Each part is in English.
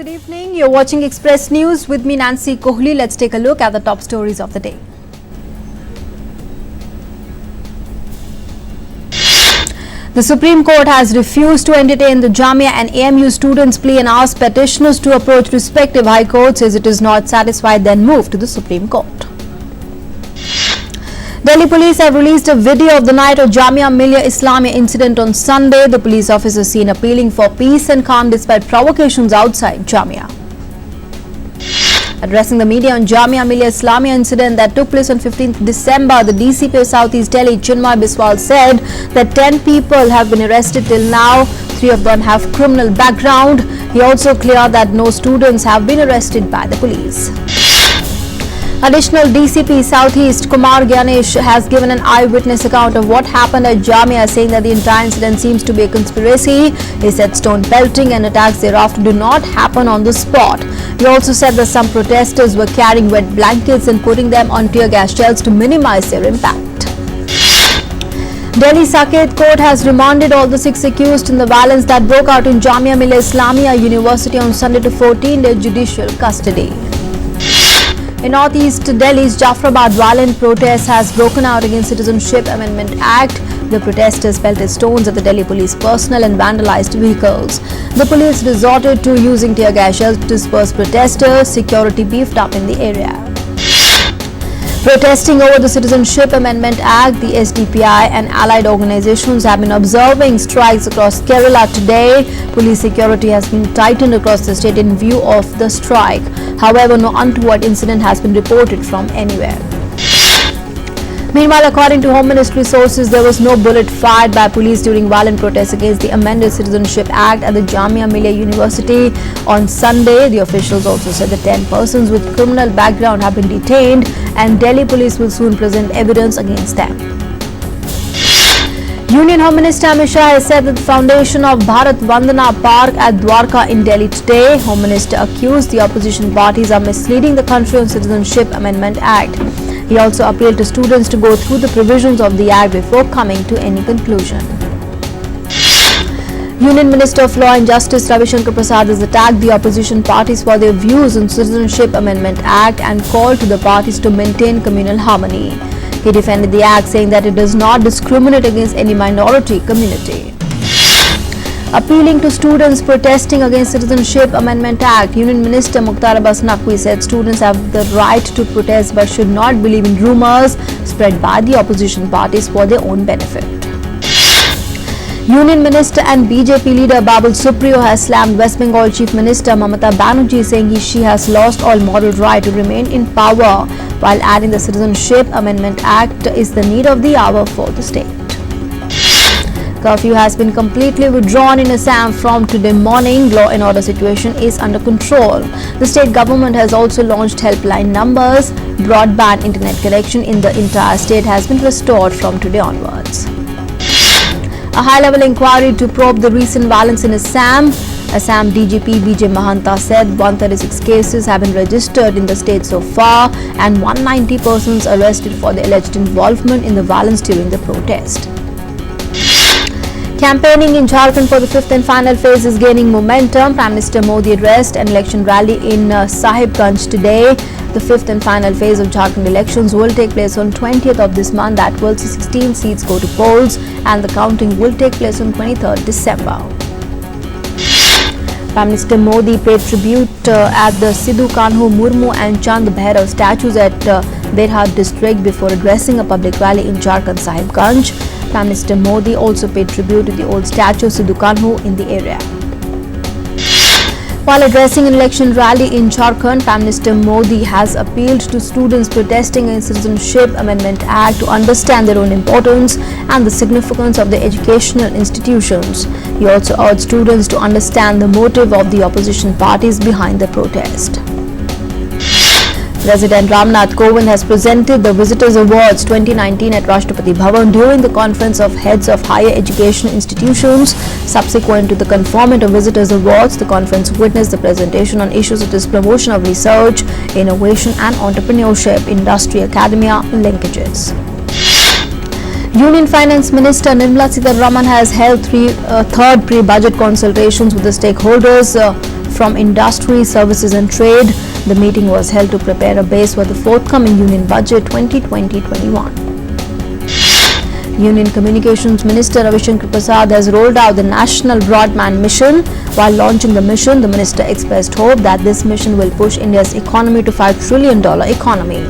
good evening. You're watching Express News with me, Nancy Kohli. Let's take a look at the top stories of the day. The Supreme Court has refused to entertain the Jamia and AMU students' plea and asked petitioners to approach respective high courts. As it is not satisfied, then move to the Supreme Court. Delhi police have released a video of the night of Jamia Millia Islamia incident on Sunday. The police officer seen appealing for peace and calm despite provocations outside Jamia. Addressing the media on Jamia Millia Islamia incident that took place on 15th December, the DCP of Southeast Delhi, Chinmay Biswal, said that 10 people have been arrested till now. 3 of them have criminal background. He also cleared that no students have been arrested by the police. Additional DCP Southeast Kumar Ganesh has given an eyewitness account of what happened at Jamia, saying that the entire incident seems to be a conspiracy. He said stone pelting and attacks thereafter do not happen on the spot. He also said that some protesters were carrying wet blankets and putting them on tear gas shells to minimize their impact. Delhi Saket Court has remanded all the 6 accused in the violence that broke out in Jamia Millia Islamia University on Sunday to 14-day judicial custody. In Northeast Delhi's Jafrabad, violent protest has broken out against Citizenship Amendment Act. The protesters pelted stones at the Delhi police personnel and vandalized vehicles. The police resorted to using tear gas shells to disperse protesters. Security beefed up in the area. Protesting over the Citizenship Amendment Act, the SDPI and allied organizations have been observing strikes across Kerala today. Police security has been tightened across the state in view of the strike. However, no untoward incident has been reported from anywhere. Meanwhile, according to Home Ministry sources, there was no bullet fired by police during violent protests against the amended Citizenship Act at the Jamia Millia University on Sunday. The officials also said that 10 persons with criminal background have been detained and Delhi police will soon present evidence against them. Union Home Minister Amit Shah has said that the foundation of Bharat Vandana Park at Dwarka in Delhi today. Home Minister accused the opposition parties of misleading the country on Citizenship Amendment Act. He also appealed to students to go through the provisions of the Act before coming to any conclusion. Union Minister of Law and Justice Ravi Shankar Prasad has attacked the opposition parties for their views on Citizenship Amendment Act and called to the parties to maintain communal harmony. He defended the Act, saying that it does not discriminate against any minority community. Appealing to students protesting against Citizenship Amendment Act, Union Minister Mukhtar Abbas Naqvi said students have the right to protest but should not believe in rumours spread by the opposition parties for their own benefit. Union Minister and BJP leader Babul Supriyo has slammed West Bengal Chief Minister Mamata Banerjee, saying she has lost all moral right to remain in power, while adding the Citizenship Amendment Act is the need of the hour for the state. Curfew has been completely withdrawn in Assam from today morning. Law and order situation is under control. The state government has also launched helpline numbers. Broadband internet connection in the entire state has been restored from today onwards. A high-level inquiry to probe the recent violence in Assam. Assam DGP BJ Mahanta said 136 cases have been registered in the state so far and 190 persons arrested for the alleged involvement in the violence during the protest. Campaigning in Jharkhand for the 5th and final phase is gaining momentum. Prime Minister Modi addressed an election rally in Sahibganj today. The 5th and final phase of Jharkhand elections will take place on 20th of this month. That will see 16 seats go to polls and the counting will take place on 23rd December. Prime Minister Modi paid tribute at the Sidhu Kanhu Murmu and Chand Bhairav statues at Berhat district before addressing a public rally in Jharkhand Sahibganj. Prime Minister Modi also paid tribute to the old statue Sidhu Kanhu in the area. While addressing an election rally in Jharkhand, Prime Minister Modi has appealed to students protesting against Citizenship Amendment Act to understand their own importance and the significance of the educational institutions. He also urged students to understand the motive of the opposition parties behind the protest. President Ramnath Kovind has presented the Visitors Awards 2019 at Rashtrapati Bhavan during the Conference of Heads of Higher Education Institutions. Subsequent to the conferment of Visitors Awards, the conference witnessed the presentation on issues such as promotion of research, innovation and entrepreneurship, industry, academia, linkages. Union Finance Minister Nirmala Sitharaman has held third pre-budget consultations with the stakeholders from industry, services and trade. The meeting was held to prepare a base for the forthcoming Union Budget 2020-21. Union Communications Minister Ravi Shankar Prasad has rolled out the National Broadband Mission. While launching the mission, the minister expressed hope that this mission will push India's economy to $5 trillion economy.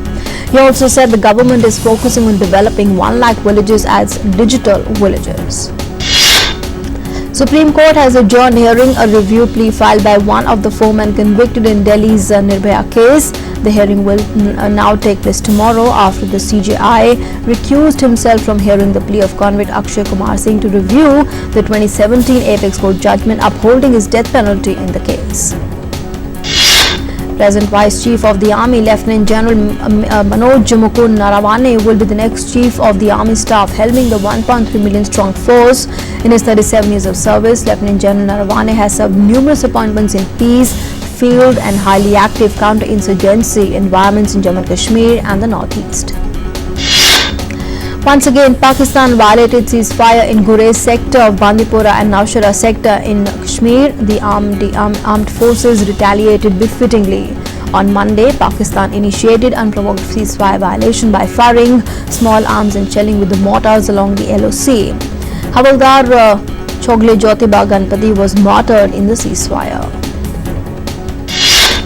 He also said the government is focusing on developing 1 lakh villages as digital villages. Supreme Court has adjourned hearing a review plea filed by one of the 4 men convicted in Delhi's Nirbhaya case. The hearing will now take place tomorrow after the CJI recused himself from hearing the plea of convict Akshay Kumar Singh to review the 2017 Apex Court judgment upholding his death penalty in the case. Present Vice Chief of the Army, Lieutenant General Manoj Mukund Narawane, will be the next Chief of the Army Staff, helming the 1.3 million strong force. In his 37 years of service, Lieutenant General Narawane has served numerous appointments in peace, field and highly active counter-insurgency environments in Jammu and Kashmir and the Northeast. Once again, Pakistan violated ceasefire in Gurez sector of Bandipora and Naushera sector in Kashmir. The armed forces retaliated befittingly. On Monday, Pakistan initiated unprovoked ceasefire violation by firing small arms and shelling with the mortars along the LOC. Havaldar Chogle Jyotiba Ganpati was martyred in the ceasefire.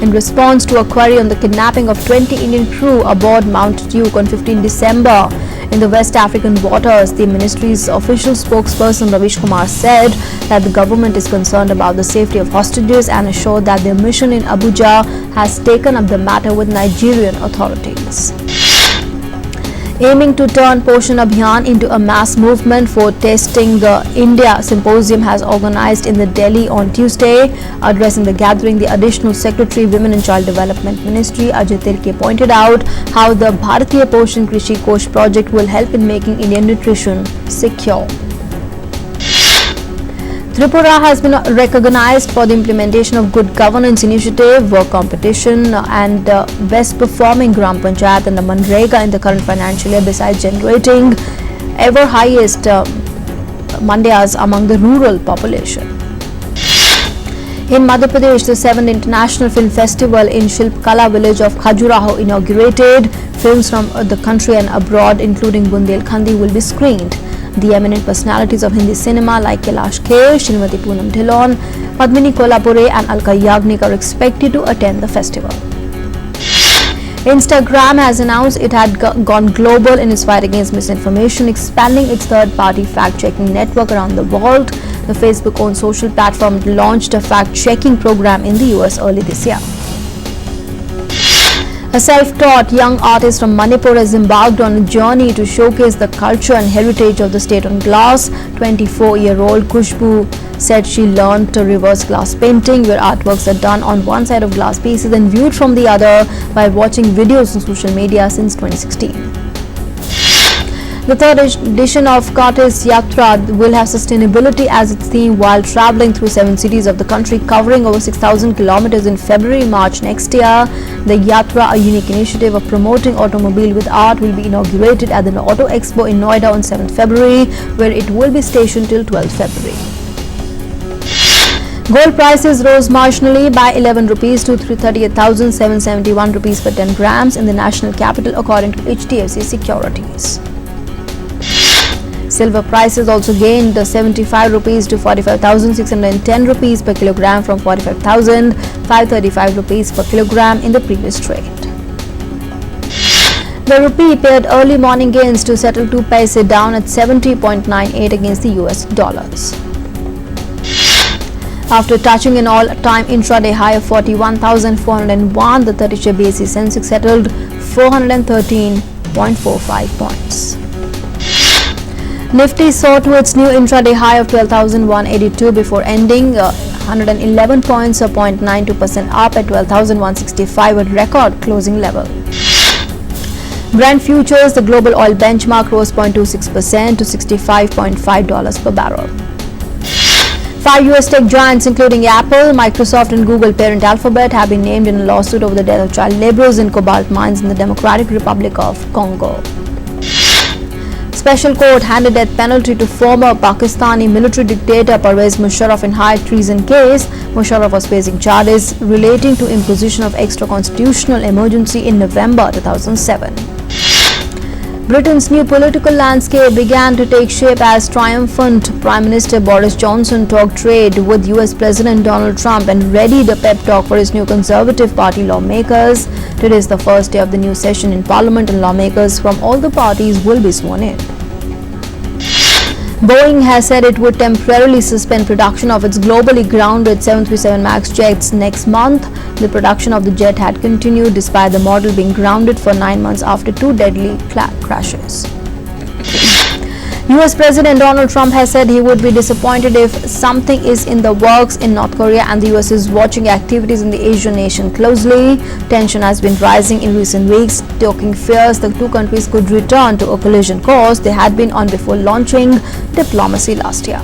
In response to a query on the kidnapping of 20 Indian crew aboard Mount Duke on 15 December in the West African waters, the ministry's official spokesperson Ravish Kumar said that the government is concerned about the safety of hostages and assured that their mission in Abuja has taken up the matter with Nigerian authorities. Aiming to turn Poshan Abhiyan into a mass movement for testing India symposium has organized in the Delhi on Tuesday. Addressing the gathering, the Additional Secretary Women and Child Development Ministry Ajay Tirke pointed out how the Bharatiya Poshan Krishi Kosh project will help in making Indian nutrition secure. Tripura has been recognized for the implementation of Good Governance Initiative, work competition and best performing Gram Panchayat and the Manrega in the current financial year, besides generating ever highest Mandyas among the rural population. In Madhya Pradesh, the 7th International Film Festival in Shilpkala village of Khajuraho inaugurated. Films from the country and abroad, including Bundelkhandi, will be screened. The eminent personalities of Hindi cinema like Kailash Kher, Srimati Poonam Dhillon, Padmini Kolhapure and Alka Yagnik are expected to attend the festival. Instagram has announced it had gone global in its fight against misinformation, expanding its third-party fact-checking network around the world. The Facebook-owned social platform launched a fact-checking program in the US early this year. A self-taught young artist from Manipur has embarked on a journey to showcase the culture and heritage of the state on glass. 24-year-old Kushbu said she learned to reverse glass painting, where artworks are done on one side of glass pieces and viewed from the other, by watching videos on social media since 2016. The third edition of Kartis Yatra will have sustainability as its theme while travelling through 7 cities of the country, covering over 6,000 kilometers in February-March next year. The Yatra, a unique initiative of promoting automobile with art, will be inaugurated at the Auto Expo in Noida on 7th February, where it will be stationed till 12th February. Gold prices rose marginally by 11 rupees to 38,771 rupees per 10 grams in the national capital, according to HDFC Securities. Silver prices also gained 75 rupees to 45,610 rupees per kilogram from 45,535 rupees per kilogram in the previous trade. The rupee paid early morning gains to settle 2 paise down at 70.98 against the US dollars. After touching an all-time intraday high of 41,401, the 30-share BSE Sensex settled 413.45 points. Nifty saw to its new intraday high of 12,182 before ending 111 points or 0.92% up at 12,165 at record closing level. Brent futures, the global oil benchmark, rose 0.26% to $65.5 per barrel. 5 US tech giants including Apple, Microsoft and Google parent Alphabet have been named in a lawsuit over the death of child laborers in cobalt mines in the Democratic Republic of Congo. Special court handed death penalty to former Pakistani military dictator Pervez Musharraf in high treason case. Musharraf was facing charges relating to imposition of extra-constitutional emergency in November 2007. Britain's new political landscape began to take shape as triumphant Prime Minister Boris Johnson talked trade with US President Donald Trump and readied a pep talk for his new Conservative Party lawmakers. Today is the first day of the new session in Parliament and lawmakers from all the parties will be sworn in. Boeing has said it would temporarily suspend production of its globally grounded 737 MAX jets next month. The production of the jet had continued despite the model being grounded for 9 months after 2 deadly crashes. US President Donald Trump has said he would be disappointed if something is in the works in North Korea, and the US is watching activities in the Asian nation closely. Tension has been rising in recent weeks, stoking fears the two countries could return to a collision course they had been on before launching diplomacy last year.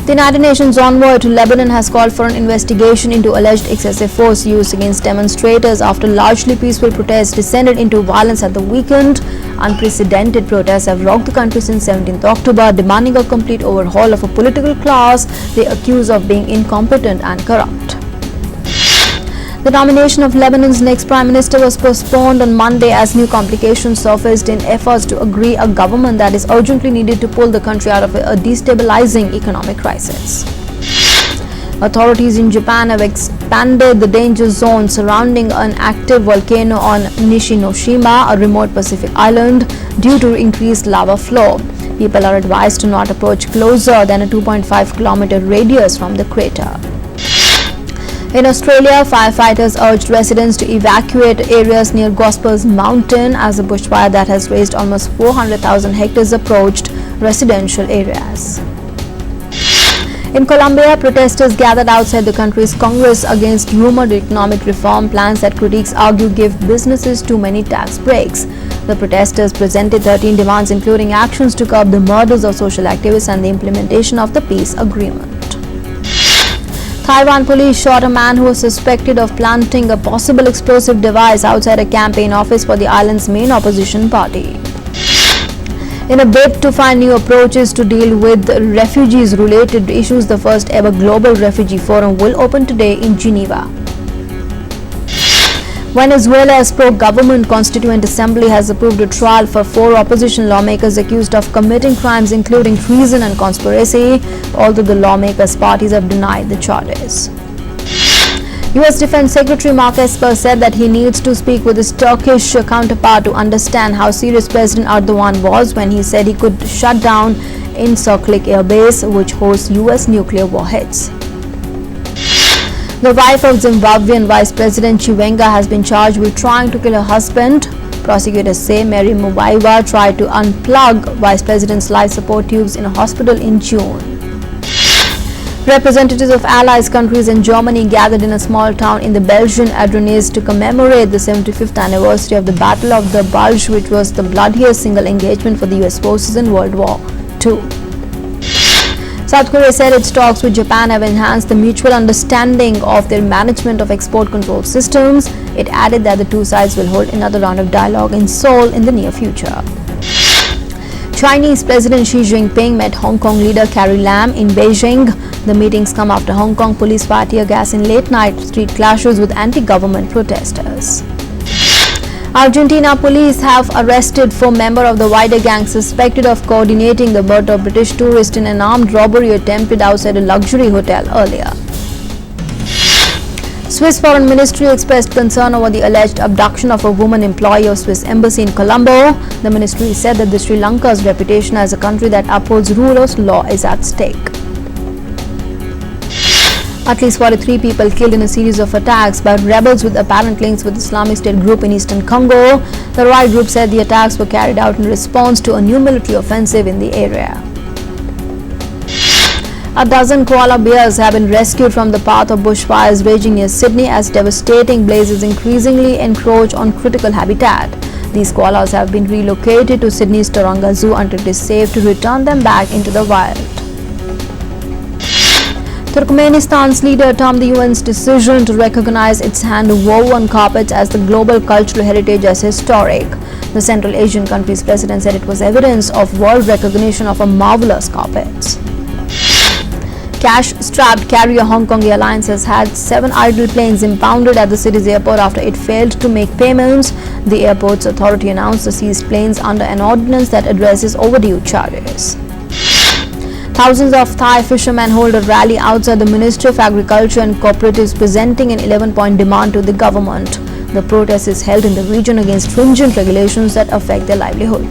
The United Nations envoy to Lebanon has called for an investigation into alleged excessive force used against demonstrators after largely peaceful protests descended into violence at the weekend. Unprecedented protests have rocked the country since 17th October, demanding a complete overhaul of a political class they accuse of being incompetent and corrupt. The nomination of Lebanon's next prime minister was postponed on Monday as new complications surfaced in efforts to agree a government that is urgently needed to pull the country out of a destabilizing economic crisis. Authorities in Japan have expanded the danger zone surrounding an active volcano on Nishinoshima, a remote Pacific island, due to increased lava flow. People are advised to not approach closer than a 2.5-kilometer radius from the crater. In Australia, firefighters urged residents to evacuate areas near Gospers Mountain as a bushfire that has razed almost 400,000 hectares approached residential areas. In Colombia, protesters gathered outside the country's Congress against rumored economic reform plans that critics argue give businesses too many tax breaks. The protesters presented 13 demands, including actions to curb the murders of social activists and the implementation of the peace agreement. Taiwan police shot a man who was suspected of planting a possible explosive device outside a campaign office for the island's main opposition party. In a bid to find new approaches to deal with refugees-related issues, the first ever Global Refugee Forum will open today in Geneva. Venezuela's pro-government Constituent Assembly has approved a trial for 4 opposition lawmakers accused of committing crimes including treason and conspiracy, although the lawmakers' parties have denied the charges. US Defense Secretary Mark Esper said that he needs to speak with his Turkish counterpart to understand how serious President Erdogan was when he said he could shut down Incirlik Air Base, which hosts US nuclear warheads. The wife of Zimbabwean Vice President Chiwenga has been charged with trying to kill her husband. Prosecutors say Mary Muwaiwa tried to unplug Vice President's life support tubes in a hospital in June. Representatives of allies countries and Germany gathered in a small town in the Belgian Ardennes to commemorate the 75th anniversary of the Battle of the Bulge, which was the bloodiest single engagement for the US forces in World War II. South Korea said its talks with Japan have enhanced the mutual understanding of their management of export control systems. It added that the two sides will hold another round of dialogue in Seoul in the near future. Chinese President Xi Jinping met Hong Kong leader Carrie Lam in Beijing. The meetings come after Hong Kong police fired tear gas in late-night street clashes with anti-government protesters. Argentina police have arrested 4 members of the wider gang suspected of coordinating the murder of British tourist in an armed robbery attempted outside a luxury hotel earlier. Swiss Foreign Ministry expressed concern over the alleged abduction of a woman employee of Swiss Embassy in Colombo. The ministry said that the Sri Lanka's reputation as a country that upholds rule of law is at stake. At least 43 people killed in a series of attacks by rebels with apparent links with Islamic State group in eastern Congo. The right group said the attacks were carried out in response to a new military offensive in the area. A dozen koala bears have been rescued from the path of bushfires raging near Sydney as devastating blazes increasingly encroach on critical habitat. These koalas have been relocated to Sydney's Taronga Zoo until it is safe to return them back into the wild. Turkmenistan's leader termed the UN's decision to recognize its hand-woven carpets as the global cultural heritage as historic. The Central Asian country's president said it was evidence of world recognition of a marvelous carpets. Cash-strapped carrier Hong Kong Airlines has had 7 idle planes impounded at the city's airport after it failed to make payments. The airport's authority announced the seized planes under an ordinance that addresses overdue charges. Thousands of Thai fishermen hold a rally outside the Ministry of Agriculture and Cooperatives presenting an 11-point demand to the government. The protest is held in the region against stringent regulations that affect their livelihood.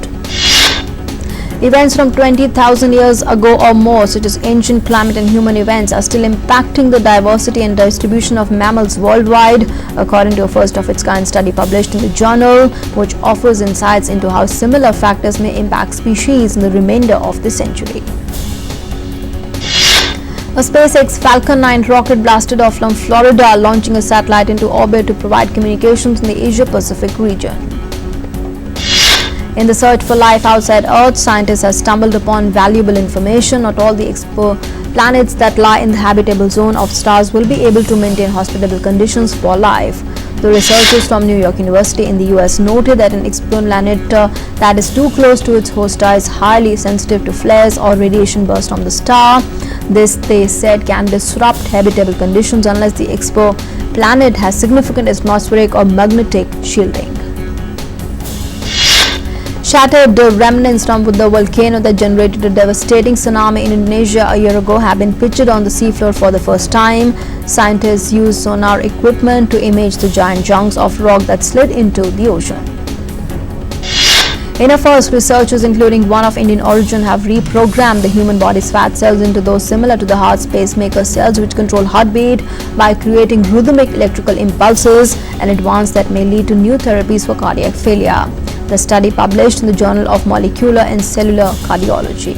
Events from 20,000 years ago or more, such as ancient climate and human events, are still impacting the diversity and distribution of mammals worldwide, according to a first-of-its-kind study published in the journal, which offers insights into how similar factors may impact species in the remainder of the century. A SpaceX Falcon 9 rocket blasted off from Florida, launching a satellite into orbit to provide communications in the Asia-Pacific region. In the search for life outside Earth, scientists have stumbled upon valuable information. Not all the planets that lie in the habitable zone of stars will be able to maintain hospitable conditions for life. The researchers from New York University in the US noted that an exoplanet that is too close to its host star is highly sensitive to flares or radiation bursts from the star. This, they said, can disrupt habitable conditions unless the exoplanet has significant atmospheric or magnetic shielding. Shattered remnants from the volcano that generated a devastating tsunami in Indonesia a year ago have been pictured on the seafloor for the first time. Scientists used sonar equipment to image the giant chunks of rock that slid into the ocean. In a first, researchers, including one of Indian origin, have reprogrammed the human body's fat cells into those similar to the heart's pacemaker cells, which control heartbeat by creating rhythmic electrical impulses, an advance that may lead to new therapies for cardiac failure. The study published in the Journal of Molecular and Cellular Cardiology.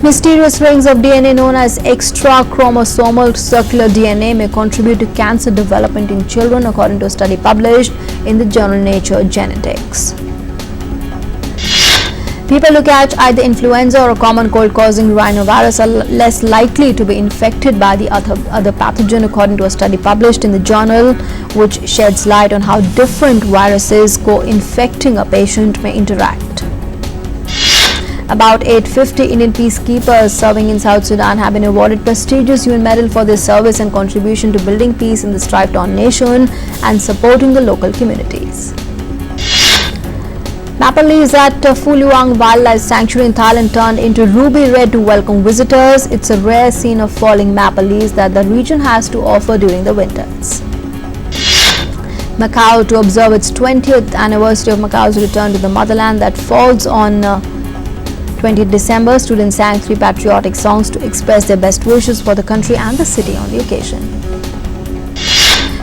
Mysterious rings of DNA known as extrachromosomal circular DNA may contribute to cancer development in children, according to a study published in the journal Nature Genetics. People who catch either influenza or a common cold causing rhinovirus are less likely to be infected by the other pathogen, according to a study published in the journal, which sheds light on how different viruses co-infecting a patient may interact. About 850 Indian peacekeepers serving in South Sudan have been awarded prestigious UN medal for their service and contribution to building peace in the strife-torn nation and supporting the local communities. Maple leaves at Fuluang Wildlife Sanctuary in Thailand turned into ruby red to welcome visitors. It's a rare scene of falling maple leaves that the region has to offer during the winters. Macau, to observe its 20th anniversary of Macau's return to the motherland that falls on 20th December, students sang 3 patriotic songs to express their best wishes for the country and the city on the occasion.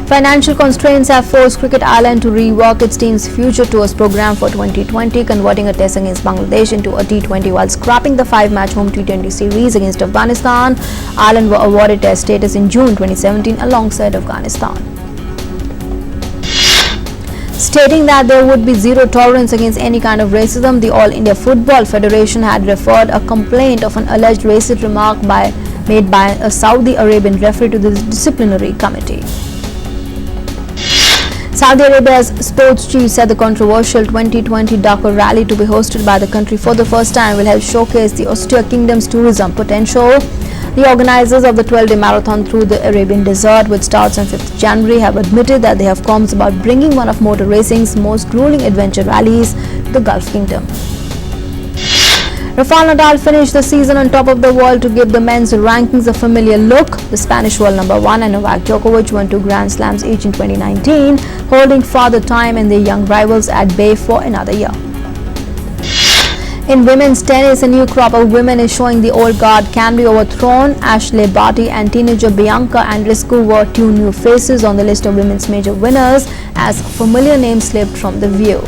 Financial constraints have forced Cricket Ireland to rework its team's future tours program for 2020, converting a test against Bangladesh into a T20 while scrapping the 5-match home T20 series against Afghanistan. Ireland were awarded test status in June 2017 alongside Afghanistan. Stating that there would be zero tolerance against any kind of racism, the All India Football Federation had referred a complaint of an alleged racist remark made by a Saudi Arabian referee to the disciplinary committee. Saudi Arabia's sports chief said the controversial 2020 Dakar rally, to be hosted by the country for the first time, will help showcase the austere kingdom's tourism potential. The organizers of the 12-day marathon through the Arabian desert, which starts on 5th January, have admitted that they have qualms about bringing one of motor racing's most grueling adventure rallies to the Gulf Kingdom. Rafael Nadal finished the season on top of the world to give the men's rankings a familiar look. The Spanish world number 1 and Novak Djokovic won 2 Grand Slams each in 2019, holding Father Time and their young rivals at bay for another year. In women's tennis, a new crop of women is showing the old guard can be overthrown. Ashley Barty and teenager Bianca Andreescu were 2 new faces on the list of women's major winners as familiar names slipped from the view.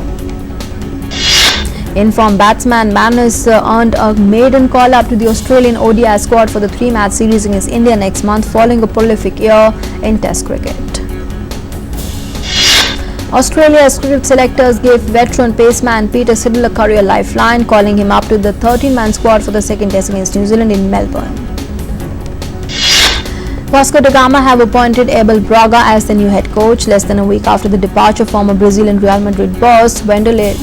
Informed batsman Manus earned a maiden call-up to the Australian ODI squad for the 3-match series against India next month, following a prolific year in Test cricket. Australia's cricket selectors gave veteran paceman Peter Siddle a career lifeline, calling him up to the 13-man squad for the second Test against New Zealand in Melbourne. Vasco da Gama have appointed Abel Braga as the new head coach less than a week after the departure of former Brazilian Real Madrid boss Wanderlei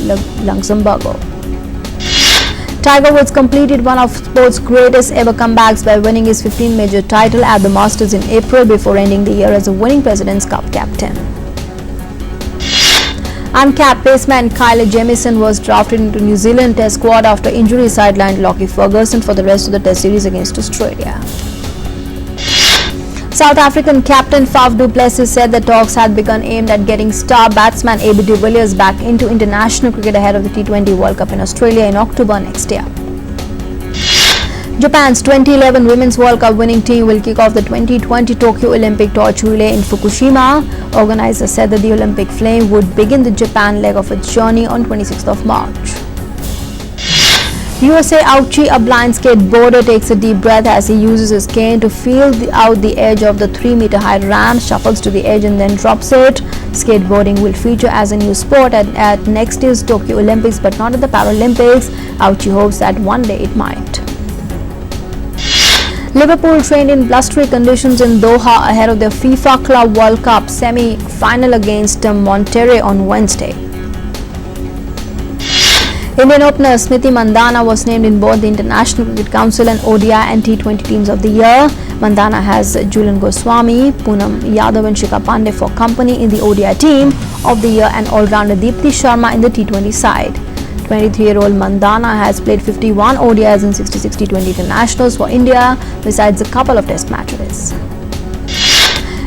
Luxemburgo. Tiger Woods completed one of sport's greatest ever comebacks by winning his 15th major title at the Masters in April before ending the year as a winning President's Cup captain. Uncapped paceman Kyle Jamieson was drafted into New Zealand Test squad after injury sidelined Lockie Ferguson for the rest of the Test series against Australia. South African captain Faf du Plessis said that talks had begun aimed at getting star batsman AB de Villiers back into international cricket ahead of the T20 World Cup in Australia in October next year. Japan's 2011 Women's World Cup winning team will kick off the 2020 Tokyo Olympic torch relay in Fukushima. Organizers said that the Olympic flame would begin the Japan leg of its journey on 26th of March. USA ouchie, a blind skateboarder takes a deep breath as he uses his cane to feel out the edge of the 3-meter-high ramp, shuffles to the edge and then drops it. Skateboarding will feature as a new sport at next year's Tokyo Olympics but not at the Paralympics. Ouchie hopes that one day it might. Liverpool trained in blustery conditions in Doha ahead of their FIFA Club World Cup semi-final against Monterrey on Wednesday. Indian opener Smriti Mandhana was named in both the International Cricket Council and ODI and T20 teams of the year. Mandhana has Julian Goswami, Poonam Yadav and Shikha Pandey for company in the ODI team of the year and all-rounder Deepti Sharma in the T20 side. 23-year-old Mandhana has played 51 ODIs and 66 T20 internationals for India, besides a couple of test matches.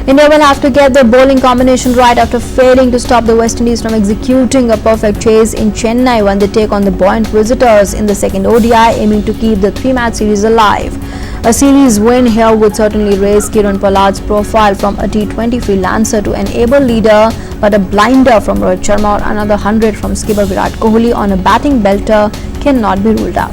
India will have to get their bowling combination right after failing to stop the West Indies from executing a perfect chase in Chennai when they take on the buoyant visitors in the second ODI, aiming to keep the three-match series alive. A series win here would certainly raise Kieron Pollard's profile from a T20 freelancer to an able leader, but a blinder from Rohit Sharma or another 100 from skipper Virat Kohli on a batting belter cannot be ruled out.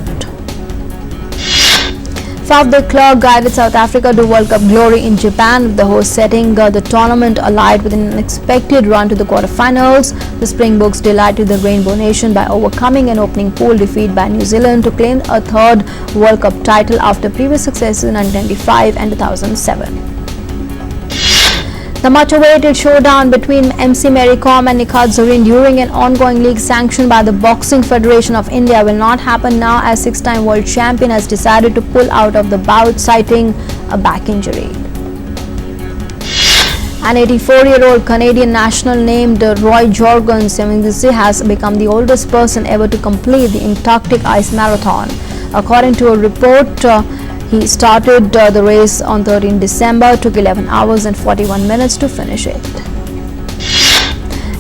Faf de Klerk guided South Africa to World Cup glory in Japan, with the host setting the tournament alight with an unexpected run to the quarterfinals. The Springboks delighted the Rainbow Nation by overcoming an opening pool defeat by New Zealand to claim a third World Cup title after previous successes in 1995 and 2007. The much-awaited showdown between MC Mary Kom and Nikhat Zareen during an ongoing league sanctioned by the Boxing Federation of India will not happen now, as six-time world champion has decided to pull out of the bout, citing a back injury. An 84-year-old Canadian national named Roy Jorgen has become the oldest person ever to complete the Antarctic Ice Marathon. According to a report, he started the race on 13 December, took 11 hours and 41 minutes to finish it.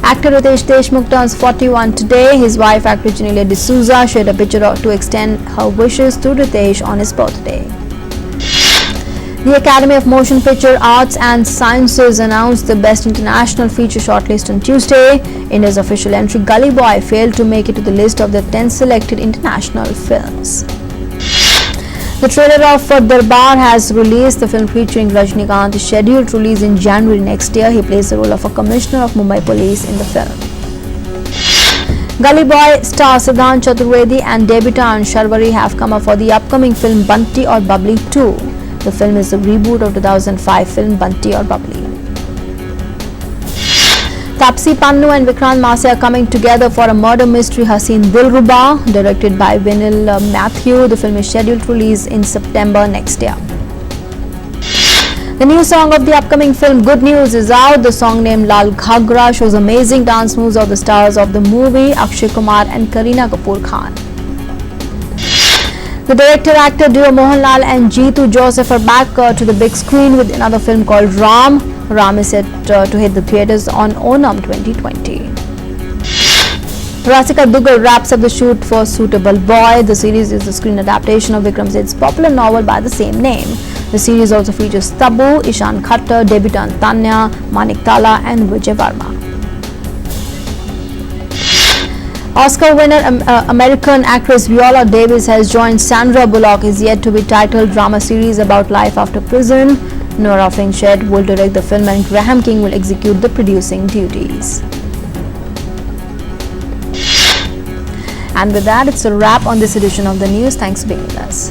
Actor Ritesh Deshmukh turns 41 today. His wife, actress Genelia D'Souza, shared a picture to extend her wishes to Ritesh on his birthday. The Academy of Motion Picture Arts and Sciences announced the Best International Feature shortlist on Tuesday. India's official entry, Gully Boy, failed to make it to the list of the 10 selected international films. The trailer of Darbar has released. The film featuring Rajinikanth is scheduled to release in January next year. He plays the role of a commissioner of Mumbai Police in the film. Gully Boy star Siddhant Chaturvedi and debutant Sharvari have come up for the upcoming film Bunty or Bubbly 2. The film is a reboot of 2005 film Bunty or Bubbly. Tapsi Pannu and Vikrant Masse are coming together for a murder mystery Haseen Dilruba, directed by Vinil Matthew. The film is scheduled to release in September next year. The new song of the upcoming film Good News is out. The song, named Lal Ghagra, shows amazing dance moves of the stars of the movie, Akshay Kumar and Kareena Kapoor Khan. The director-actor duo Mohanlal and Jeetu Joseph are back to the big screen with another film called Ram. Ram is set to hit the theatres on Onam 2020. Rasika Duggal wraps up the shoot for Suitable Boy. The series is the screen adaptation of Vikram Seth's popular novel by the same name. The series also features Tabu, Ishan Khattar, debutant Tanya, Manik Tala and Vijay Varma. Oscar winner American actress Viola Davis has joined Sandra Bullock is yet to be titled drama series about life after prison. Nora Finchett will direct the film and Graham King will execute the producing duties. And with that, it's a wrap on this edition of the news. Thanks for being with us.